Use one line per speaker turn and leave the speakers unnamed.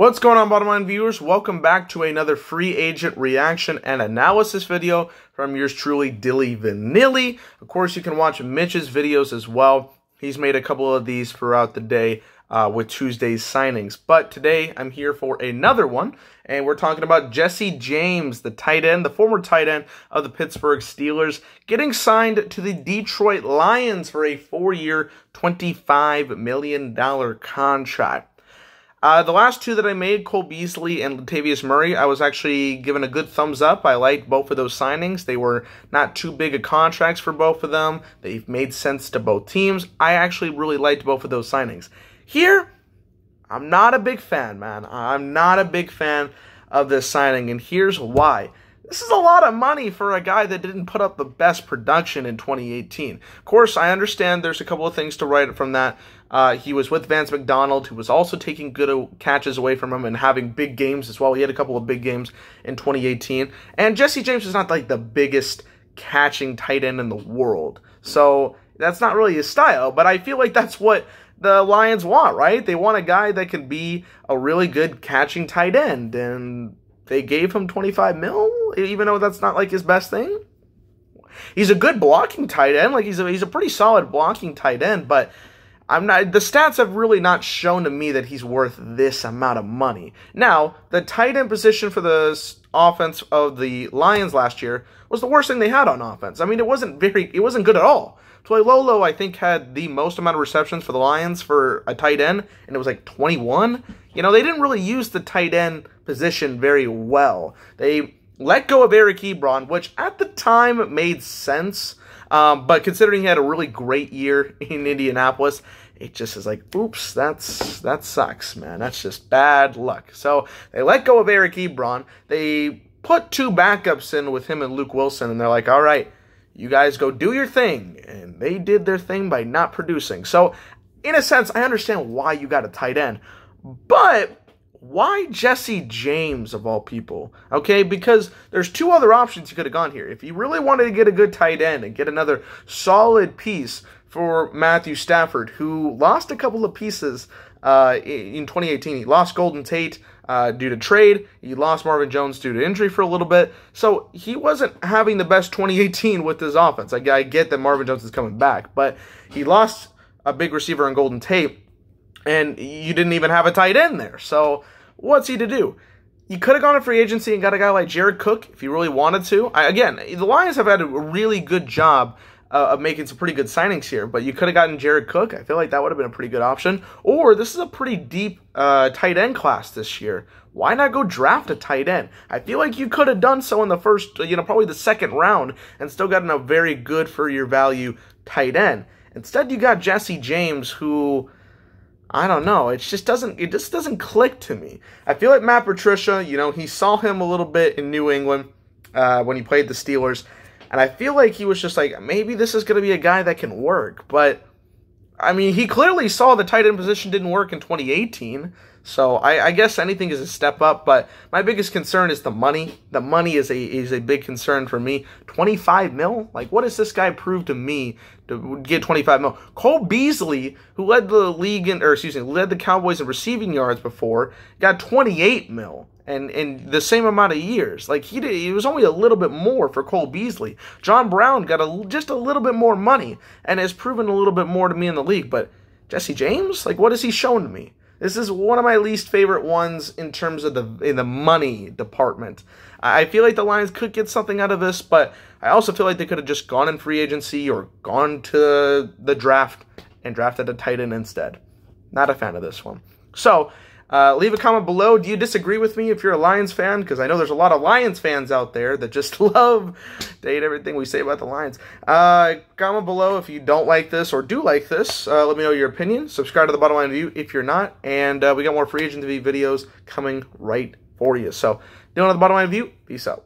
What's going on, bottom line viewers? Welcome back to another free agent reaction and analysis video from yours truly, Dilly Vanilli. Of course, you can watch Mitch's videos as well. He's made a couple of these throughout the day with Tuesday's signings. But today, I'm here for another one, and we're talking about Jesse James, the tight end, the former tight end of the Pittsburgh Steelers, getting signed to the Detroit Lions for a 4-year, $25 million contract. The last two that I made, Cole Beasley and Latavius Murray, I was actually given a good thumbs up. I liked both of those signings. They were not too big of contracts for both of them. They've made sense to both teams. I actually really liked both of those signings. Here, I'm not a big fan, man. I'm not a big fan of this signing, and here's why. This is a lot of money for a guy that didn't put up the best production in 2018. Of course, I understand there's a couple of things to write from that. He was with Vance McDonald, who was also taking good catches away from him and having big games as well. He had a couple of big games in 2018. And Jesse James is not like the biggest catching tight end in the world. So that's not really his style, but I feel like that's what the Lions want, right? They want a guy that can be a really good catching tight end, and they gave him $25 million, even though that's not like his best thing. He's a good blocking tight end, like he's a pretty solid blocking tight end, but the stats have really not shown to me that he's worth this amount of money. Now, the tight end position for the offense of the Lions last year was the worst thing they had on offense. I mean, it wasn't good at all. Lolo, I think, had the most amount of receptions for the Lions for a tight end, and it was like 21. You know, they didn't really use the tight end position very well. They let go of Eric Ebron, which at the time made sense, but considering he had a really great year in Indianapolis, it just is like, oops, that sucks, man. That's just bad luck. So they let go of Eric Ebron. They put two backups in with him and Luke Wilson, and they're like, all right, you guys go do your thing. And they did their thing by not producing. So in a sense, I understand why you got a tight end. But why Jesse James, of all people? Okay, because there's two other options you could have gone here. If you really wanted to get a good tight end and get another solid piece for Matthew Stafford, who lost a couple of pieces in 2018. He lost Golden Tate due to trade. He lost Marvin Jones due to injury for a little bit. So he wasn't having the best 2018 with his offense. I get that Marvin Jones is coming back, but he lost a big receiver in Golden Tate, and you didn't even have a tight end there. So what's he to do? You could have gone to free agency and got a guy like Jared Cook if you really wanted to. Again, the Lions have had a really good job of making some pretty good signings here, but you could have gotten Jared Cook. I feel like that would have been a pretty good option. Or this is a pretty deep tight end class this year. Why not go draft a tight end? I feel like you could have done so in the first, probably the second round and still gotten a very good for your value tight end. Instead, you got Jesse James, who, I don't know, it just doesn't click to me. I feel like Matt Patricia, he saw him a little bit in New England when he played the Steelers, and I feel like he was just like, maybe this is going to be a guy that can work. But, I mean, he clearly saw the tight end position didn't work in 2018. So I guess anything is a step up. But my biggest concern is the money. The money is a big concern for me. 25 mil? Like, what does this guy prove to me to get 25 mil? Cole Beasley, who led the league led the Cowboys in receiving yards before, got 28 mil. And in the same amount of years. Like, he was only a little bit more for Cole Beasley. John Brown got just a little bit more money and has proven a little bit more to me in the league. But Jesse James, like, what has he shown to me? This is one of my least favorite ones in terms of the money department. I feel like the Lions could get something out of this, but I also feel like they could have just gone in free agency or gone to the draft and drafted a tight end instead. Not a fan of this one. So, leave a comment below. Do you disagree with me if you're a Lions fan? Because I know there's a lot of Lions fans out there that just love to hate everything we say about the Lions. Comment below if you don't like this or do like this. Let me know your opinion. Subscribe to The Bottom Line View if you're not. And we got more free agency videos coming right for you. So, doing The Bottom Line View. Peace out.